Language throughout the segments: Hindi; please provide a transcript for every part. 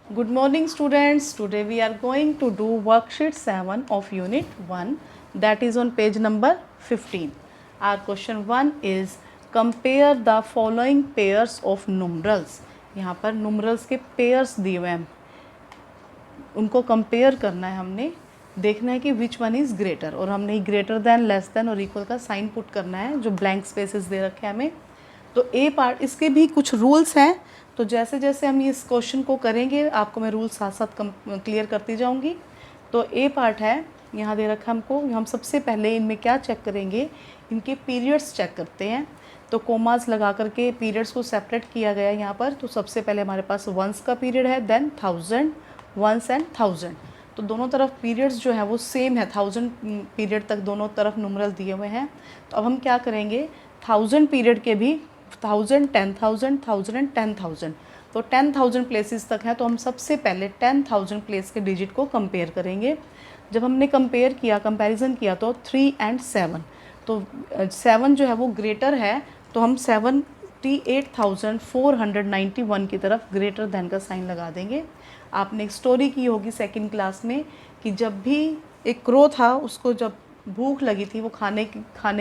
Good morning students. Today we are going to do worksheet 7 of unit 1, that is on page number 15. Our question 1 is compare the following pairs of numerals. यहाँ पर numerals के pairs दिए हुए हैं, उनको कंपेयर करना है, हमने देखना है कि विच वन इज़ ग्रेटर, और हमने ग्रेटर दैन, लेस दैन और इक्वल का साइन पुट करना है जो ब्लैंक स्पेसेस दे रखे हैं हमें। तो ए पार्ट, इसके भी कुछ रूल्स हैं, तो जैसे जैसे हम इस क्वेश्चन को करेंगे आपको मैं रूल्स साथ साथ क्लियर करती जाऊंगी। तो ए पार्ट है, यहाँ दे रखा हमको, हम सबसे पहले इनमें क्या चेक करेंगे, इनके पीरियड्स चेक करते हैं। तो कोमास लगा करके पीरियड्स को सेपरेट किया गया है यहाँ पर। तो सबसे पहले हमारे पास वंस का पीरियड है, देन 1000, वंस एंड 1000। तो दोनों तरफ पीरियड्स जो है वो सेम है, 1000 पीरियड तक दोनों तरफ न्यूमरल दिए हुए हैं। तो अब हम क्या करेंगे, 1000 पीरियड के भी 1000, 10,000, 1000 एंड 10,000, तो 10,000 प्लेसेस तक है। तो हम सबसे पहले 10,000 प्लेस के डिजिट को कंपेयर करेंगे। जब हमने कंपेयर किया, कंपैरिजन किया, तो 3 एंड 7, तो 7 जो है वो ग्रेटर है, तो हम 78,491 की तरफ ग्रेटर देन का साइन लगा देंगे। आपने एक स्टोरी की होगी सेकंड क्लास में कि जब भी एक क्रो था, उसको जब भूख लगी थी, वो खाने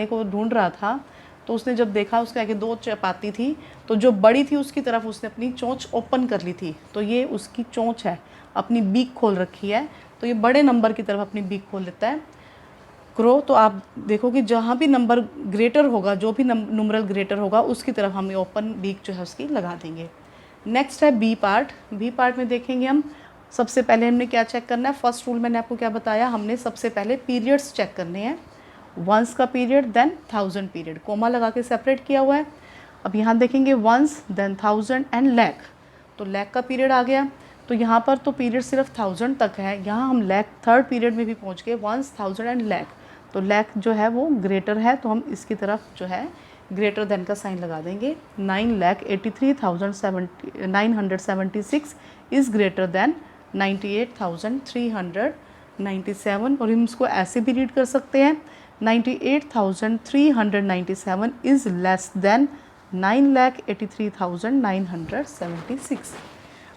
को ढूंढ रहा था, तो उसने जब देखा उसके आगे 2 चपाती थी, तो जो बड़ी थी उसकी तरफ उसने अपनी चोंच ओपन कर ली थी। तो ये उसकी चोंच है, अपनी बीक खोल रखी है, तो ये बड़े नंबर की तरफ अपनी बीक खोल लेता है क्रो। तो आप देखो कि जहाँ भी नंबर ग्रेटर होगा, जो भी न्यूमरल ग्रेटर होगा, उसकी तरफ हम ओपन बीक जो है उसकी लगा देंगे। नेक्स्ट है बी पार्ट। बी पार्ट में देखेंगे हम, सबसे पहले हमने क्या चेक करना है, फर्स्ट रूल मैंने आपको क्या बताया, हमने सबसे पहले पीरियड्स चेक करने हैं। वंस का पीरियड, देन 1000 पीरियड, कोमा लगा के सेपरेट किया हुआ है। अब यहाँ देखेंगे वंस, देन 1000 एंड लैक, तो लैक का पीरियड आ गया। तो यहाँ पर तो पीरियड सिर्फ 1000 तक है, यहाँ हम लैक थर्ड पीरियड में भी पहुँच गए, वंस, 1000 एंड लैक। तो लैक जो है वो ग्रेटर है, तो हम इसकी तरफ जो है ग्रेटर देन का साइन लगा देंगे। 9,83,976 इज़ ग्रेटर देन 98,397, और हम इसको ऐसे भी रीड कर सकते हैं, 98,397 इज़ लेस देन 9,83,976।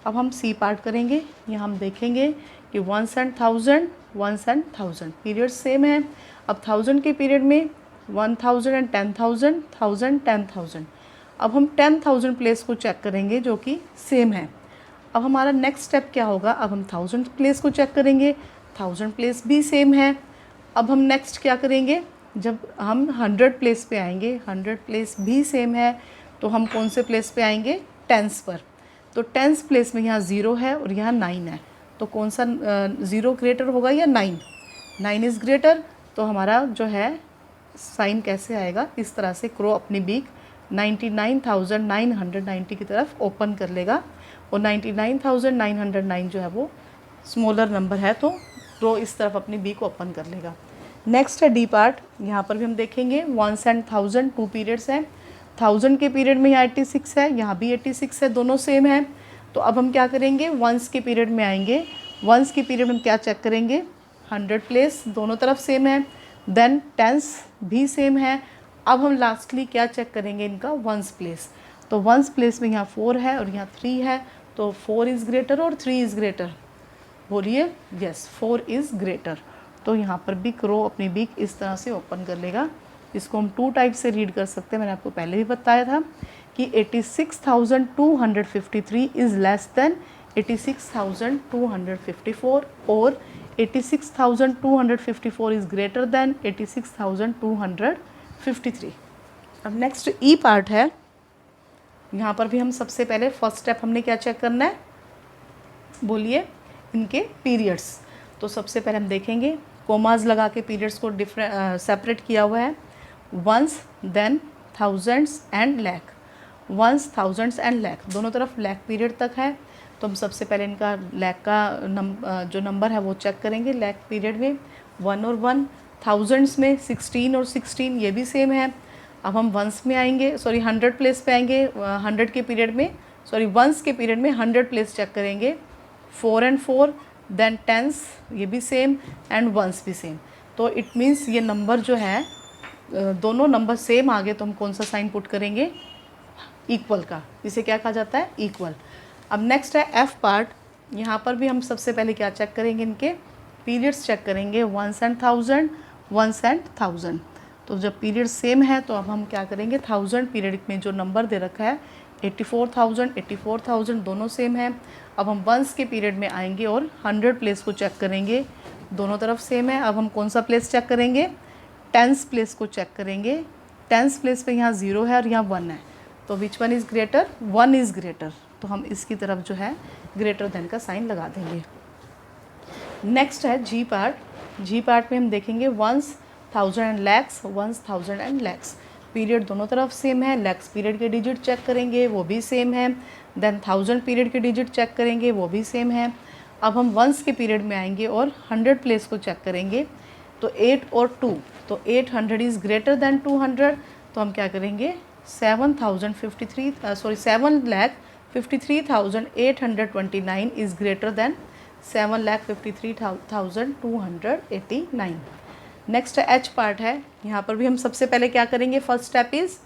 अब हम सी पार्ट करेंगे। यहाँ हम देखेंगे कि ones and 1000, ones and 1000 period same है। अब 1000 के पीरियड में 1000 एंड 10,000, 1000, 10,000। अब हम 10,000 प्लेस को चेक करेंगे जो कि सेम है। अब हमारा नेक्स्ट स्टेप क्या होगा, अब हम 1000 प्लेस को चेक करेंगे, 1000 प्लेस भी सेम है। अब हम नेक्स्ट क्या करेंगे, जब हम 100 प्लेस पे आएंगे, 100 प्लेस भी सेम है, तो हम कौन से प्लेस पे आएंगे, टेंस पर। तो टेंस प्लेस में यहाँ 0 है और यहाँ 9 है, तो कौन सा 0 ग्रेटर होगा या 9? 9 इज़ ग्रेटर। तो हमारा जो है साइन कैसे आएगा, इस तरह से क्रो अपनी बीक 99,990 की तरफ ओपन कर लेगा, और 99,909 जो है वो स्मॉलर नंबर है, तो क्रो इस तरफ अपनी बीक ओपन कर लेगा। नेक्स्ट है डी पार्ट। यहाँ पर भी हम देखेंगे वंस एंड 1000 2 पीरियड्स हैं। 1000 के पीरियड में यहाँ 86 है, यहाँ भी 86 है, दोनों सेम है। तो अब हम क्या करेंगे, वंस के पीरियड में आएंगे। वंस के पीरियड में हम क्या चेक करेंगे, 100 प्लेस दोनों तरफ सेम है, देन टेंस भी सेम है। अब हम लास्टली क्या चेक करेंगे, इनका वंस प्लेस। तो वंस प्लेस में यहाँ 4 है और यहाँ 3 है, तो 4 इज़ ग्रेटर और 3 इज़ ग्रेटर, बोलिए यस, 4 इज़ ग्रेटर। तो यहाँ पर भी क्रो अपनी बीक इस तरह से ओपन कर लेगा। इसको हम 2 टाइप से रीड कर सकते हैं, मैंने आपको पहले भी बताया था कि 86,253 इज़ लेस देन 86,254, और 86,254 इज़ ग्रेटर देन 86,253। अब नेक्स्ट ई पार्ट है। यहाँ पर भी हम सबसे पहले फर्स्ट स्टेप हमने क्या चेक करना है, बोलिए, इनके पीरियड्स। तो सबसे पहले हम देखेंगे, कोमाज लगा के पीरियड्स को सेपरेट किया हुआ है, ones, then thousands and lakh, ones, thousands and lakh, दोनों तरफ लैक पीरियड तक है। तो हम सबसे पहले इनका लैक का जो नंबर है वो चेक करेंगे। लैक पीरियड में 1 और 1, थाउजेंड्स में 16 और 16, ये भी सेम है। अब हम वंस में आएंगे, सॉरी 100 प्लेस पे आएंगे, 100 के पीरियड में, सॉरी वंस के पीरियड में 100 प्लेस चेक करेंगे, 4 एंड 4, देन टेंस, ये भी सेम, एंड वंस भी सेम। तो इट मीन्स ये नंबर जो है, दोनों नंबर सेम आ गए, तो हम कौन सा साइन पुट करेंगे, इक्वल का। इसे क्या कहा जाता है, इक्वल। अब नेक्स्ट है एफ पार्ट। यहाँ पर भी हम सबसे पहले क्या चेक करेंगे, इनके पीरियड्स चेक करेंगे, ones and thousand, ones and thousand. तो जब पीरियड सेम है तो अब हम क्या करेंगे, 1000 पीरियड में जो नंबर दे रखा है 84,000 दोनों सेम है। अब हम वंस के पीरियड में आएंगे और 100 प्लेस को चेक करेंगे, दोनों तरफ सेम है। अब हम कौन सा प्लेस चेक करेंगे, टेंस प्लेस को चेक करेंगे। टेंस प्लेस पे यहाँ 0 है और यहाँ 1 है, तो which one is greater, 1 is greater, तो हम इसकी तरफ जो है ग्रेटर देन का साइन लगा देंगे। नेक्स्ट है जी पार्ट। जी पार्ट में हम देखेंगे ones, thousand and lakhs, ones, thousand and lakhs. Period दोनों तरफ सेम है, लैक्स पीरियड के डिजिट चेक करेंगे, वो भी सेम है। देन 1000 पीरियड के डिजिट चेक करेंगे, वो भी सेम है। अब हम वंस के पीरियड में आएंगे और 100 प्लेस को चेक करेंगे, तो 8 और 2, तो 800 इज़ ग्रेटर देन 200, तो हम क्या करेंगे 7,53,829 is greater than 7,53,289। Next H part है, यहाँ पर भी हम सबसे पहले क्या करेंगे, first step is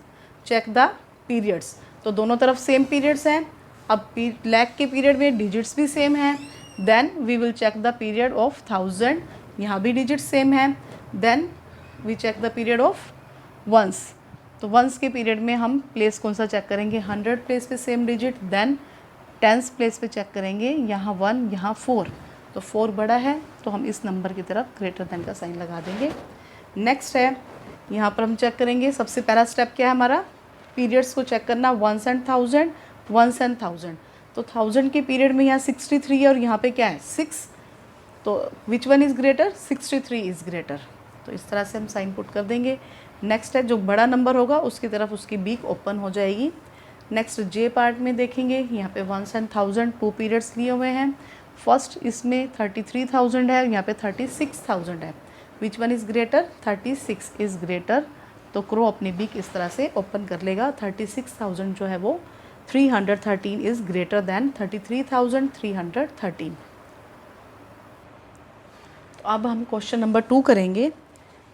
check the periods. तो दोनों तरफ सेम पीरियड्स हैं, अब लैक के पीरियड में डिजिट्स भी सेम हैं। Then we will check the period of 1000, यहाँ भी डिजिट्स सेम हैं। Then we check the period of ones, तो वंस के पीरियड में हम प्लेस कौन सा चेक करेंगे, 100 प्लेस पे same digit. Then tens place पे चेक करेंगे, यहाँ 1, यहाँ 4, तो 4 बड़ा है, तो हम इस नंबर की तरफ ग्रेटर देन का साइन लगा देंगे। नेक्स्ट है, यहाँ पर हम चेक करेंगे, सबसे पहला स्टेप क्या है हमारा, पीरियड्स को चेक करना, ones and thousand, ones and thousand. तो 1000 के पीरियड में यहाँ 63 है और यहाँ पे क्या है 6, तो which one is greater, 63 is greater, तो इस तरह से हम साइन पुट कर देंगे। नेक्स्ट है, जो बड़ा नंबर होगा उसकी तरफ उसकी बीक ओपन हो जाएगी। नेक्स्ट जे पार्ट में देखेंगे, यहाँ पे वंस एंड थाउजेंड 2 पीरियड्स लिए हुए हैं। फर्स्ट इसमें 33,000 है, यहाँ पे 36,000 है, which one is greater, 36 is greater, तो क्रो अपनी बीक इस तरह से ओपन कर लेगा। 36,000 जो है वो 313 इज़ ग्रेटर दैन 33,313। तो अब हम क्वेश्चन नंबर 2 करेंगे,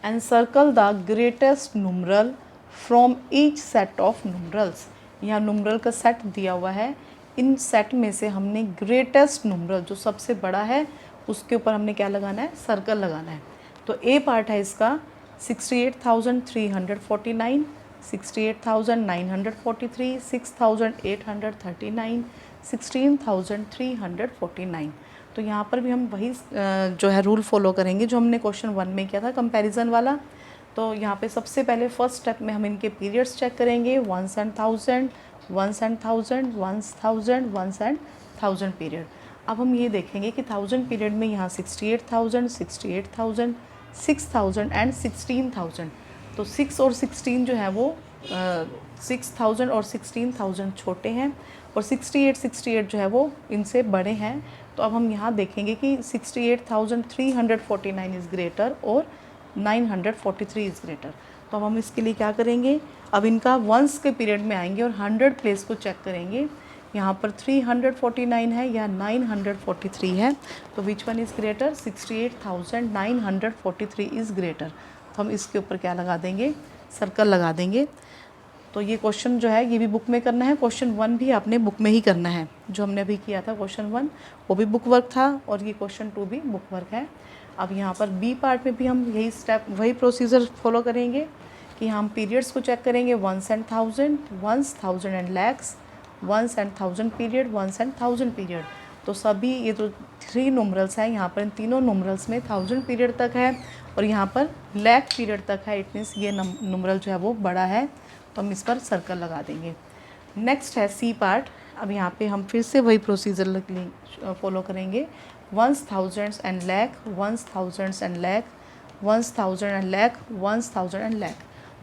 and circle the greatest numeral from each set of numerals. यहाँ नुमरल का सेट दिया हुआ है, इन सेट में से हमने ग्रेटेस्ट नुमरल जो सबसे बड़ा है उसके ऊपर हमने क्या लगाना है, सर्कल लगाना है। तो ए पार्ट है इसका 68,349, 68,943, 6,839, 16,349। तो यहाँ पर भी हम वही जो है रूल फॉलो करेंगे जो हमने क्वेश्चन 1 में किया था, कंपैरिजन वाला। तो यहाँ पे सबसे पहले फर्स्ट स्टेप में हम इनके पीरियड्स चेक करेंगे, ones and thousand, ones and thousand, ones thousand, ones and thousand period. अब हम ये देखेंगे कि 1000 पीरियड में यहाँ 68,000, 68,000, 6,000 एंड 16,000। तो 6 और 16 जो है वो 6,000 और 16,000 छोटे हैं और 68 जो है वो इनसे बड़े हैं। तो अब हम यहाँ देखेंगे कि 68,349 इज़ ग्रेटर और 943 इज़ ग्रेटर। तो अब हम इसके लिए क्या करेंगे, अब इनका वंस के पीरियड में आएंगे और 100 प्लेस को चेक करेंगे। यहाँ पर 349 है या 943 है, तो which one is greater, 68,943 is greater. तो हम इसके ऊपर क्या लगा देंगे, सर्कल लगा देंगे। तो ये क्वेश्चन जो है ये भी बुक में करना है, क्वेश्चन 1 भी आपने बुक में ही करना है। जो हमने अभी किया था क्वेश्चन 1 वो भी बुक वर्क था और ये क्वेश्चन 2 भी बुक वर्क है। अब यहाँ पर बी पार्ट में भी हम यही स्टेप, वही प्रोसीजर फॉलो करेंगे कि हम पीरियड्स को चेक करेंगे, ones and thousand, ones, thousand and lakhs, ones and thousand period, ones and thousand period. तो सभी ये जो 3 नुमरल्स हैं, यहाँ पर इन तीनों नुमरल्स में 1000 पीरियड तक है और यहाँ पर लैक पीरियड तक है। इट मीन्स ये नुमरल जो है वो बड़ा है, तो हम इस पर सर्कल लगा देंगे। नेक्स्ट है सी पार्ट। अब यहाँ पे हम फिर से वही प्रोसीजर फॉलो करेंगे, ones, thousands and lakh, ones, thousands and lakh, ones, thousand and lakh, ones, thousand and lakh.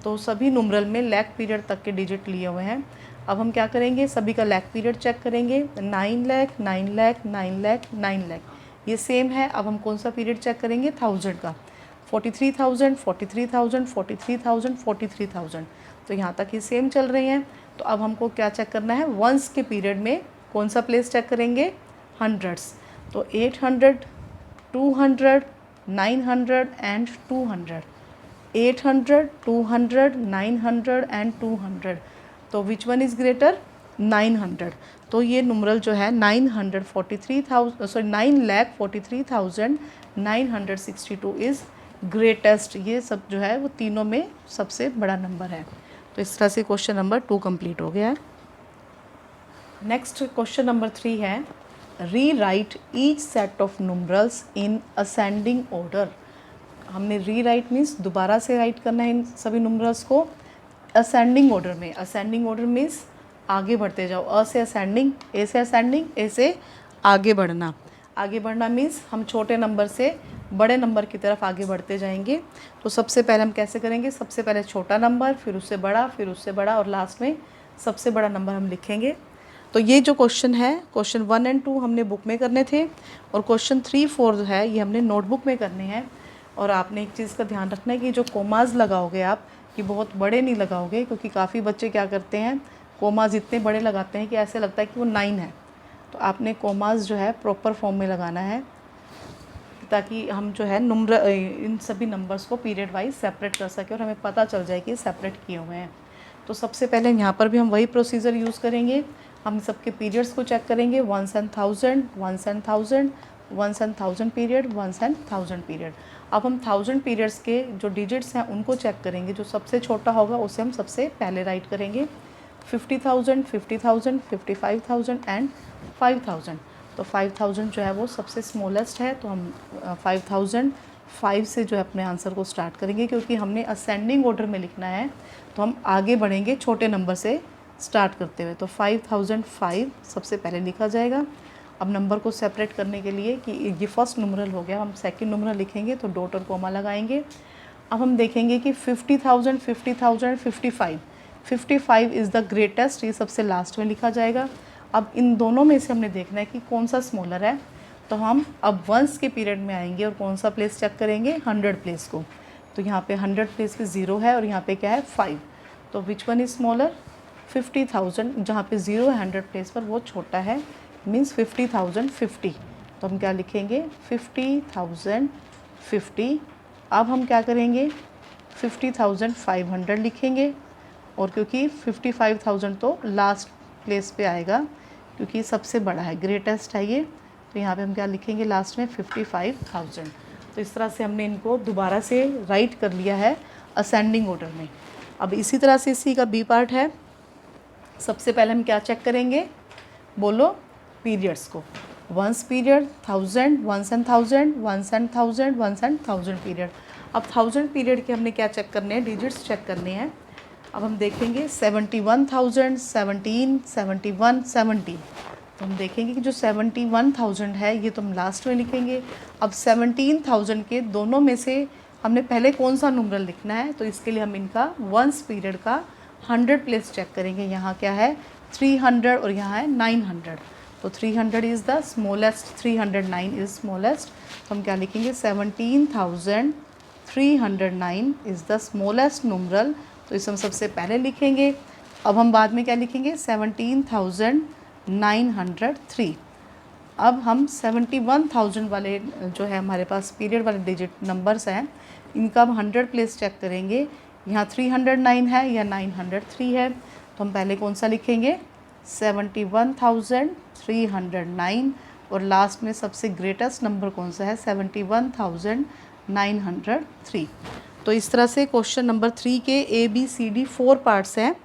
तो सभी नुमरल में लैक पीरियड तक के डिजिट लिए हुए हैं। अब हम क्या करेंगे, सभी का लैक पीरियड चेक करेंगे, 9 लाख, 9 लाख, 9 लाख, 9 लाख, ये सेम है। अब हम कौन सा पीरियड चेक करेंगे, 1000 का, 43,000, 43,000, 43,000, 43,000। तो यहाँ तक ये सेम चल रहे हैं। तो अब हमको क्या चेक करना है, वंस के पीरियड में कौन सा प्लेस चेक करेंगे, हंड्रेड्स। तो 800, 200, 900 एंड 200, 800, 200, 900 एंड 200। तो विच वन इज़ ग्रेटर, 900। तो ये नुमरल जो है 9,43,962 इज़ ग्रेटेस्ट। ये सब जो है वो तीनों में सबसे बड़ा नंबर है। तो इस तरह से क्वेश्चन नंबर 2 कंप्लीट हो गया है। नेक्स्ट क्वेश्चन नंबर 3 है rewrite each set of numerals in ascending order. हमने री राइट मीन्स दोबारा से राइट करना है इन सभी नुमरल्स को असेंडिंग ऑर्डर में। असेंडिंग ऑर्डर मीन्स आगे बढ़ते जाओ, अ से असेंडिंग, ए से असेंडिंग, ए से आगे बढ़ना। आगे बढ़ना मीन्स हम छोटे नंबर से बड़े नंबर की तरफ आगे बढ़ते जाएंगे। तो सबसे पहले हम कैसे करेंगे, सबसे पहले छोटा नंबर, फिर उससे बड़ा, फिर उससे बड़ा, और लास्ट में सबसे बड़ा नंबर हम लिखेंगे। तो ये जो क्वेश्चन है, क्वेश्चन 1 और 2 हमने बुक में करने थे, और क्वेश्चन 3, 4 जो है ये हमने नोटबुक में करने हैं। और आपने एक चीज़ का ध्यान रखना है कि जो कोमाज लगाओगे आप, कि बहुत बड़े नहीं लगाओगे, क्योंकि काफ़ी बच्चे क्या करते हैं, कोमाज इतने बड़े लगाते हैं कि ऐसे लगता है कि वो 9 है। तो आपने कोमाज जो है प्रॉपर फॉर्म में लगाना है, ताकि हम जो है इन सभी नंबर्स को पीरियड वाइज सेपरेट कर सकें और हमें पता चल जाए कि सेपरेट किए हुए हैं। तो सबसे पहले यहाँ पर भी हम वही प्रोसीजर यूज़ करेंगे। हम सबके पीरियड्स को चेक करेंगे, 1s and 1000, 1s and 1000, 1s and 1000 period, 1s and 1000 period. अब हम 1000 पीरियड्स के जो डिजिट्स हैं उनको चेक करेंगे। जो सबसे छोटा होगा उसे हम सबसे पहले राइट करेंगे। 50,000, 50,000, 55,000 एंड 5,000। तो 5,000 जो है वो सबसे स्मॉलेस्ट है, तो हम 5,005 से जो है अपने आंसर को स्टार्ट करेंगे। क्योंकि हमने असेंडिंग ऑर्डर में लिखना है, तो हम आगे बढ़ेंगे छोटे नंबर से स्टार्ट करते हुए। तो 5,005 सबसे पहले लिखा जाएगा। अब नंबर को सेपरेट करने के लिए कि ये फर्स्ट नुमरल हो गया, हम सेकंड नुमरल लिखेंगे, तो डॉट और कॉमा लगाएंगे। अब हम देखेंगे कि 50,000, 50,000, 55, 55 इज़ द ग्रेटेस्ट, ये सबसे लास्ट में लिखा जाएगा। अब इन दोनों में से हमने देखना है कि कौन सा स्मॉलर है। तो हम अब वंस के पीरियड में आएंगे और कौन सा प्लेस चेक करेंगे, 100 प्लेस को। तो यहाँ पे 100 प्लेस पे 0 है और यहाँ पे क्या है, 5। तो विच वन इज स्मॉलर, 50,000, जहाँ पे 0 है 100 प्लेस पर, वो छोटा है, मीन्स 50,050। तो हम क्या लिखेंगे, 50,050। अब हम क्या करेंगे, 50,500 लिखेंगे। और क्योंकि 55,000 तो लास्ट प्लेस पे आएगा, क्योंकि सबसे बड़ा है, ग्रेटेस्ट है ये, तो यहाँ पे हम क्या लिखेंगे लास्ट में, 55,000। तो इस तरह से हमने इनको दोबारा से राइट कर लिया है असेंडिंग ऑर्डर में। अब इसी तरह से इसी का बी पार्ट है। सबसे पहले हम क्या चेक करेंगे, बोलो पीरियड्स को। Ones period 1000, 1s and 1000, 1s and 1000, 1s and 1000 period. अब 1000 पीरियड के हमने क्या चेक करने हैं, डिजिट्स चेक करने हैं। अब हम देखेंगे 71,000, 17, 71, 17। तो हम देखेंगे कि जो 71,000 है ये तो हम लास्ट में लिखेंगे। अब 17,000 के दोनों में से हमने पहले कौन सा नुमरल लिखना है, तो इसके लिए हम इनका वंस पीरियड का 100 प्लेस चेक करेंगे। यहाँ क्या है, 300 और यहाँ है 900। तो 300 is the smallest, 309 is smallest. तो हम क्या लिखेंगे, 17,309 इज़ द स्मॉलेस्ट नुमरल। तो इसे हम सबसे पहले लिखेंगे। अब हम बाद में क्या लिखेंगे, 17,903। अब हम 71,000 वाले जो है हमारे पास पीरियड वाले डिजिट नंबर्स हैं, इनका हम 100 प्लेस चेक करेंगे। यहाँ 309 है या 903 है, तो हम पहले कौन सा लिखेंगे, 71,309, और लास्ट में सबसे ग्रेटेस्ट नंबर कौन सा है, 71,903। तो इस तरह से क्वेश्चन नंबर 3 के A, B, C, D 4 parts हैं,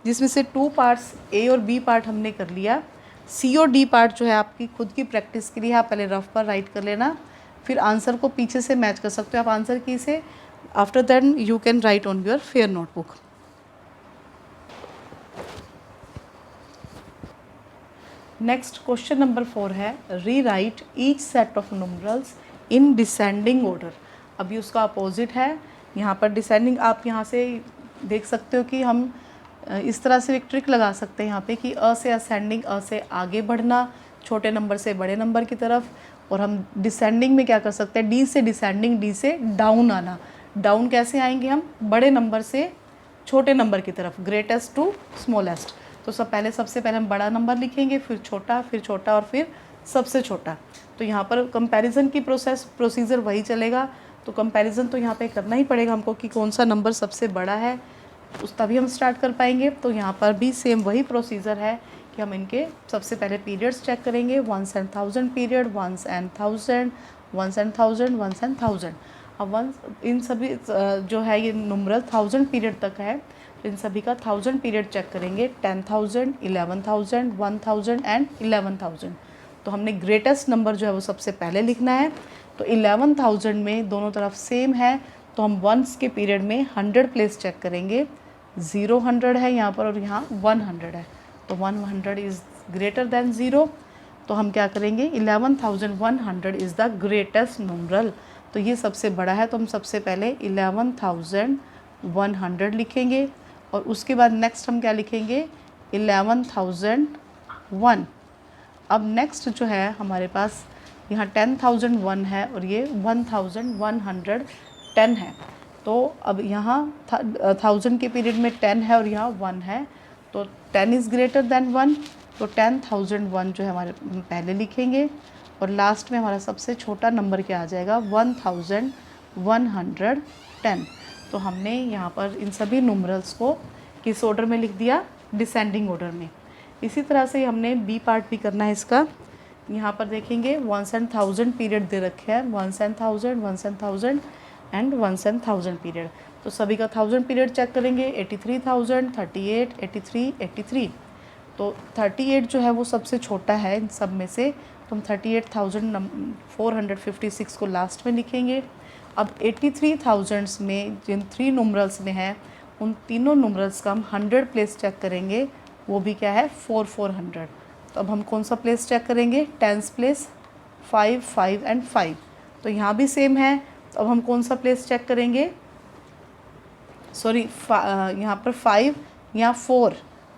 जिसमें से 2 पार्ट्स A और B पार्ट हमने कर लिया। C और D पार्ट जो है आपकी खुद की प्रैक्टिस के लिए आप पहले रफ पर राइट कर लेना, फिर आंसर को पीछे से मैच कर सकते हो आप आंसर की से। After that you can write on your fair notebook. Next question number 4 है rewrite each set of numerals in descending order. अभी उसका अपोजिट है, यहाँ पर डिसेंडिंग। आप यहाँ से देख सकते हो कि हम इस तरह से एक ट्रिक लगा सकते हैं यहाँ पे कि अ से असेंडिंग, अ से आगे बढ़ना छोटे नंबर से बड़े नंबर की तरफ। और हम डिसेंडिंग में क्या कर सकते हैं, डी से डिसेंडिंग, डी से डाउन आना। डाउन कैसे आएंगे हम, बड़े नंबर से छोटे नंबर की तरफ, ग्रेटेस्ट टू स्मॉलेस्ट। तो सबसे पहले हम बड़ा नंबर लिखेंगे, फिर छोटा और फिर सबसे छोटा। तो यहाँ पर कंपैरिजन की प्रोसीजर वही चलेगा। तो कंपैरिजन तो यहाँ पे करना ही पड़ेगा हमको कि कौन सा नंबर सबसे बड़ा है, उस तभी हम स्टार्ट कर पाएंगे। तो यहाँ पर भी सेम वही प्रोसीजर है कि हम इनके सबसे पहले पीरियड्स चेक करेंगे, ones and thousand period, ones and thousand, ones and thousand, ones and thousand. अब वंस इन सभी जो है ये नुमरल 1000 पीरियड तक है, तो इन सभी का 1000 पीरियड चेक करेंगे, 10,000, 11,000, 1,000 एंड 11,000। तो हमने ग्रेटेस्ट नंबर जो है वो सबसे पहले लिखना है। तो 11,000 में दोनों तरफ सेम है, तो हम वंस के पीरियड में 100 प्लेस चेक करेंगे। 0 100 है यहाँ पर और यहाँ 100 है, तो 100 इज़ ग्रेटर देन 0। तो हम क्या करेंगे, 11,100 इज़ द ग्रेटेस्ट नुमरल। तो ये सबसे बड़ा है, तो हम सबसे पहले 11,100 लिखेंगे और उसके बाद नेक्स्ट हम क्या लिखेंगे, 11,001। अब नेक्स्ट जो है हमारे पास यहाँ 10,001 है और ये 1,110 है। तो अब यहाँ 1000 के पीरियड में 10 है और यहाँ 1 है, तो 10 इज़ ग्रेटर देन 1। तो 10,001 जो है हमारे पहले लिखेंगे और लास्ट में हमारा सबसे छोटा नंबर क्या आ जाएगा, 1,110। तो हमने यहाँ पर इन सभी नुमरल्स को किस ऑर्डर में लिख दिया, डिसेंडिंग ऑर्डर में। इसी तरह से हमने बी पार्ट भी करना है इसका। यहाँ पर देखेंगे वंस एंड थाउजेंड पीरियड दे रखे हैं, ones and thousand, ones and thousand and ones and thousand period. तो सभी का 1000 पीरियड चेक करेंगे, 83,000, 38, 83, 83। तो 38 जो है वो सबसे छोटा है इन सब में से, तो हम 38,456 को लास्ट में लिखेंगे। अब 83,000 में जिन 3 नुमरल्स में है, उन तीनों नुमरल्स का हम 100 प्लेस चेक करेंगे, वो भी क्या है, 4,400। तो अब हम कौन सा प्लेस चेक करेंगे, 10th प्लेस, 5, 5 एंड 5। तो यहाँ भी सेम है, तो अब हम कौन सा प्लेस चेक करेंगे, सॉरी यहाँ पर 5 या 4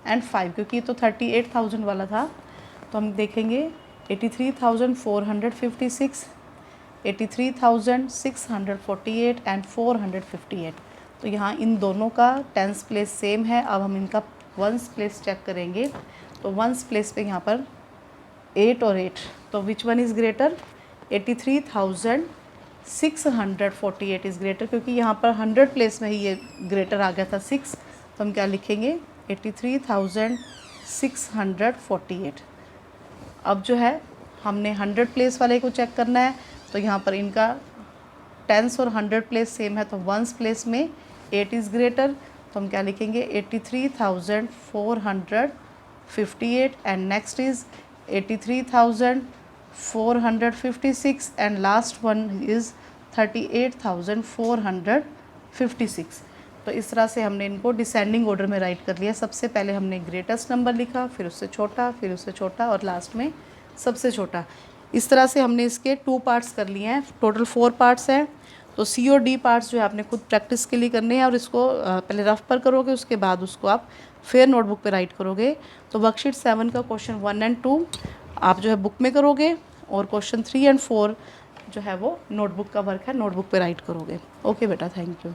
एंड 5, क्योंकि तो 38,000 वाला था। तो हम देखेंगे 83,456, 83,648 एंड 458। तो यहाँ इन दोनों का 10th प्लेस सेम है। अब हम इनका 1st प्लेस चेक करेंगे, तो 1st प्लेस पे यहाँ पर 8 और 8, तो which one is greater, 83,648 is greater, क्योंकि यहाँ पर 100 प्लेस में ही ये ग्रेटर आ गया था 6। तो हम क्या लिखेंगे, 83,648। अब जो है हमने 100 प्लेस वाले को चेक करना है, तो यहाँ पर इनका 10th और 100 प्लेस सेम है, तो 1st प्लेस में 8 इज़ ग्रेटर। तो हम क्या लिखेंगे, 83,458 and next is 83,456 and last one is 38,456। तो इस तरह से हमने इनको डिसेंडिंग ऑर्डर में राइट कर लिया। सबसे पहले हमने ग्रेटेस्ट नंबर लिखा, फिर उससे छोटा, फिर उससे छोटा और लास्ट में सबसे छोटा। इस तरह से हमने इसके 2 पार्ट्स कर लिए हैं, टोटल 4 पार्ट्स हैं। तो सी और डी पार्ट्स जो है आपने खुद प्रैक्टिस के लिए करने हैं और इसको पहले रफ पर करोगे, उसके बाद उसको आप फिर नोटबुक पे राइट करोगे। तो वर्कशीट 7 का क्वेश्चन 1 एंड 2 आप जो है बुक में करोगे और क्वेश्चन 3 एंड 4 जो है वो नोटबुक का वर्क है, नोटबुक पे राइट करोगे। ओके बेटा, थैंक यू।